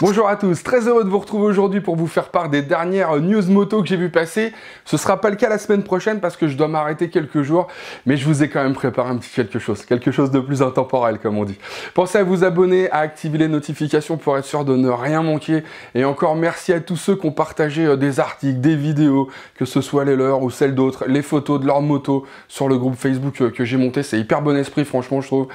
Bonjour à tous, très heureux de vous retrouver aujourd'hui pour vous faire part des dernières news moto que j'ai vu passer. Ce sera pas le cas la semaine prochaine parce que je dois m'arrêter quelques jours, mais je vous ai quand même préparé un petit quelque chose de plus intemporel comme on dit. Pensez à vous abonner, à activer les notifications pour être sûr de ne rien manquer. Et encore merci à tous ceux qui ont partagé des articles, des vidéos, que ce soit les leurs ou celles d'autres, les photos de leur moto sur le groupe Facebook que j'ai monté. C'est hyper bon esprit franchement je trouve.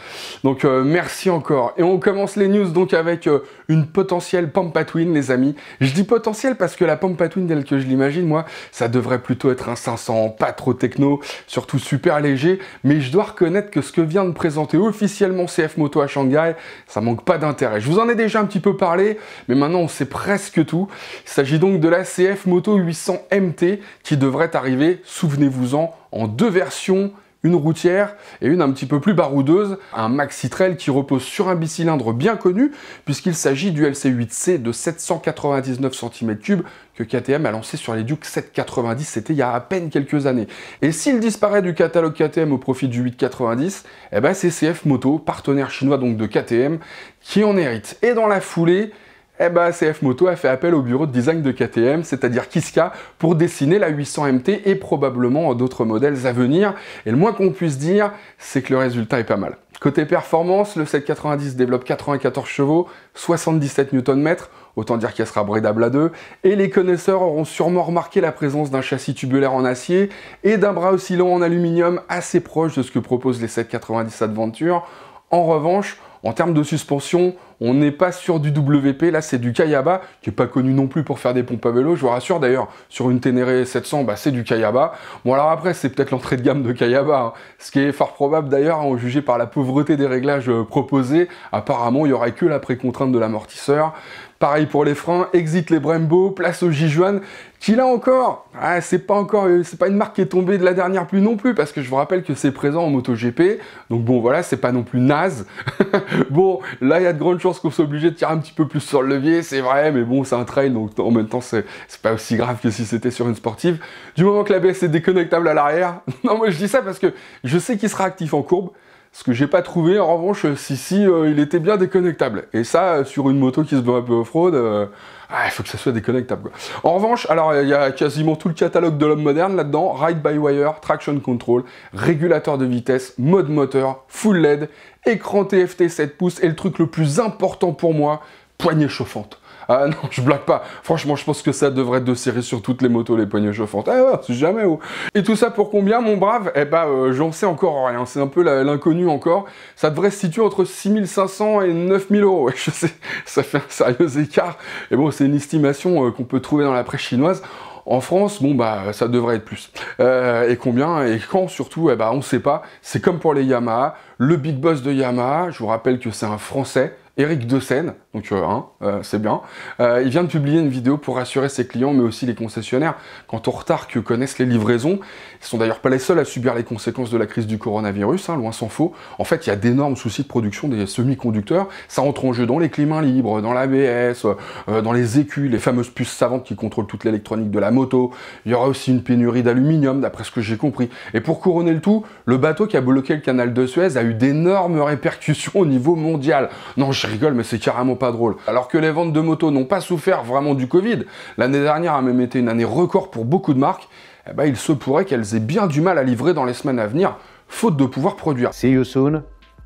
Donc merci encore. Et on commence les news donc avec une potentielle Pampa Twin les amis. Je dis potentiel parce que la Pampa Twin telle que je l'imagine moi, ça devrait plutôt être un 500, pas trop techno, surtout super léger, mais je dois reconnaître que ce que vient de présenter officiellement CF Moto à Shanghai, ça manque pas d'intérêt. Je vous en ai déjà un petit peu parlé, mais maintenant on sait presque tout. Il s'agit donc de la CF Moto 800 MT qui devrait arriver, souvenez-vous-en, en deux versions, une routière et une un petit peu plus baroudeuse, un maxi trail qui repose sur un bicylindre bien connu puisqu'il s'agit du LC8C de 799 cm3 que KTM a lancé sur les Duke 790, c'était il y a à peine quelques années. Et s'il disparaît du catalogue KTM au profit du 890, eh ben c'est CF Moto, partenaire chinois donc de KTM, qui en hérite. Et dans la foulée, eh ben, CF Moto a fait appel au bureau de design de KTM, c'est-à-dire Kiska, pour dessiner la 800 MT et probablement d'autres modèles à venir. Et le moins qu'on puisse dire, c'est que le résultat est pas mal. Côté performance, le 790 développe 94 chevaux, 77 Nm, autant dire qu'elle sera bridable à deux, et les connaisseurs auront sûrement remarqué la présence d'un châssis tubulaire en acier et d'un bras oscillant en aluminium assez proche de ce que proposent les 790 Adventure. En revanche, en termes de suspension, on n'est pas sur du WP, là c'est du Kayaba, qui n'est pas connu non plus pour faire des pompes à vélo, je vous rassure d'ailleurs, sur une Ténéré 700, bah, c'est du Kayaba. Bon alors après, c'est peut-être l'entrée de gamme de Kayaba, hein. Ce qui est fort probable d'ailleurs, hein, jugé par la pauvreté des réglages proposés, apparemment il n'y aurait que la précontrainte de l'amortisseur. Pareil pour les freins, exit les Brembo, place au Jijuan, qui là encore, c'est pas une marque qui est tombée de la dernière pluie non plus, parce que je vous rappelle que c'est présent en MotoGP, donc bon voilà, c'est pas non plus naze. Bon, là il y a de grandes chances qu'on soit obligé de tirer un petit peu plus sur le levier, c'est vrai, mais bon, c'est un trail, donc en même temps c'est pas aussi grave que si c'était sur une sportive. Du moment que l'ABS est déconnectable à l'arrière, non moi je dis ça parce que je sais qu'il sera actif en courbe, ce que j'ai pas trouvé, en revanche, si il était bien déconnectable. Et ça, sur une moto qui se veut un peu off-road, il faut que ça soit déconnectable, quoi. En revanche, alors, il y a quasiment tout le catalogue de l'homme moderne là-dedans. Ride-by-wire, traction control, régulateur de vitesse, mode moteur, full LED, écran TFT 7 pouces, et le truc le plus important pour moi, poignée chauffante. Ah non, je blague pas. Franchement, je pense que ça devrait être de série sur toutes les motos, les poignées chauffantes. Ah ouais, c'est jamais où. Et tout ça pour combien, mon brave? Eh ben, j'en sais encore rien. C'est un peu l'inconnu encore. Ça devrait se situer entre 6500 et 9000 euros. Ouais, je sais, ça fait un sérieux écart. Et bon, c'est une estimation qu'on peut trouver dans la presse chinoise. En France, bon bah ça devrait être plus. Et combien et quand surtout, eh ben, on sait pas. C'est comme pour les Yamaha. Le big boss de Yamaha, je vous rappelle que c'est un Français, Eric Dessen, donc c'est bien. Il vient de publier une vidéo pour rassurer ses clients, mais aussi les concessionnaires, quant au retard que connaissent les livraisons. Ils sont d'ailleurs pas les seuls à subir les conséquences de la crise du coronavirus, hein, loin s'en faut. En fait, il y a d'énormes soucis de production des semi-conducteurs. Ça entre en jeu dans les climats libres, dans l'ABS, dans les écus, les fameuses puces savantes qui contrôlent toute l'électronique de la moto. Il y aura aussi une pénurie d'aluminium, d'après ce que j'ai compris. Et pour couronner le tout, le bateau qui a bloqué le canal de Suez a eu d'énormes répercussions au niveau mondial. Non, je rigole, mais c'est carrément pas drôle. Alors que les ventes de motos n'ont pas souffert vraiment du Covid, l'année dernière a même été une année record pour beaucoup de marques, eh ben, il se pourrait qu'elles aient bien du mal à livrer dans les semaines à venir, faute de pouvoir produire. See you soon,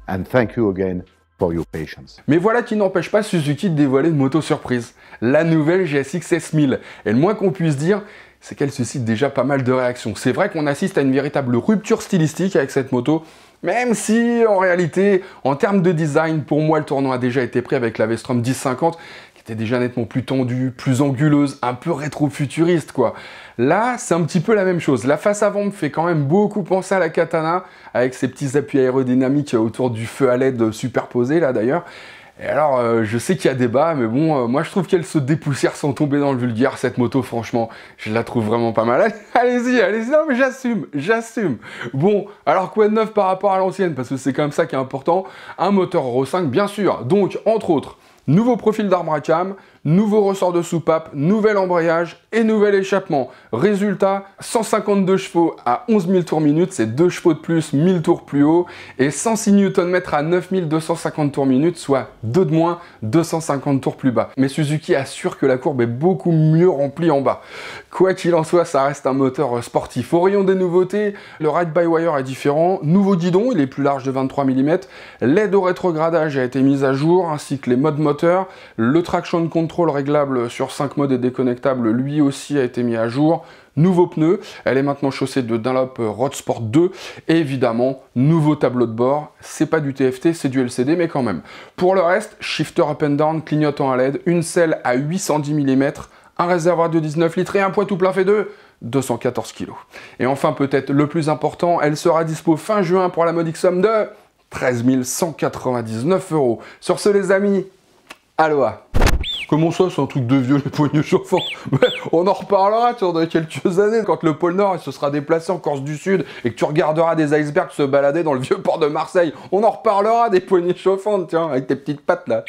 and thank you again for your patience. Mais voilà qui n'empêche pas Suzuki de dévoiler une moto surprise, la nouvelle GSX S1000. Et le moins qu'on puisse dire, c'est qu'elle suscite déjà pas mal de réactions. C'est vrai qu'on assiste à une véritable rupture stylistique avec cette moto, même si, en réalité, en termes de design, pour moi, le tournant a déjà été pris avec la V-Strom 1050, qui était déjà nettement plus tendue, plus anguleuse, un peu rétro-futuriste, quoi. Là, c'est un petit peu la même chose. La face avant me fait quand même beaucoup penser à la Katana, avec ses petits appuis aérodynamiques autour du feu à LED superposé, là, d'ailleurs. Et alors, je sais qu'il y a débat, mais bon, moi je trouve qu'elle se dépoussière sans tomber dans le vulgaire, cette moto, franchement, je la trouve vraiment pas mal. Allez-y, non mais j'assume. Bon, alors quoi de neuf par rapport à l'ancienne, parce que c'est quand même ça qui est important, un moteur Euro 5, bien sûr, donc, entre autres, Nouveau profil d'arbre à cam, nouveau ressort de soupape, nouvel embrayage et nouvel échappement. Résultat, 152 chevaux à 11 000 tours minute, c'est 2 chevaux de plus, 1000 tours plus haut, et 106 Nm à 9250 tours minute, soit 2 de moins, 250 tours plus bas. Mais Suzuki assure que la courbe est beaucoup mieux remplie en bas. Quoi qu'il en soit, ça reste un moteur sportif. Au rayon des nouveautés, le ride-by-wire est différent, nouveau guidon, il est plus large de 23 mm, l'aide au rétrogradage a été mise à jour, ainsi que les modes moteur, le traction control réglable sur 5 modes et déconnectable, lui aussi a été mis à jour. Nouveau pneu, elle est maintenant chaussée de Dunlop Road Sport 2 et évidemment, nouveau tableau de bord. C'est pas du TFT, c'est du LCD, mais quand même. Pour le reste, shifter up and down, clignotant à LED, une selle à 810 mm, un réservoir de 19 litres et un poids tout plein fait de 214 kg. Et enfin, peut-être le plus important, elle sera dispo fin juin pour la modique somme de 13 199 €. Sur ce, les amis, aloha! Comment ça, c'est un truc de vieux, les poignées chauffantes? On en reparlera dans quelques années, quand le pôle Nord se sera déplacé en Corse du Sud et que tu regarderas des icebergs se balader dans le vieux port de Marseille. On en reparlera des poignées chauffantes, tiens, avec tes petites pattes là.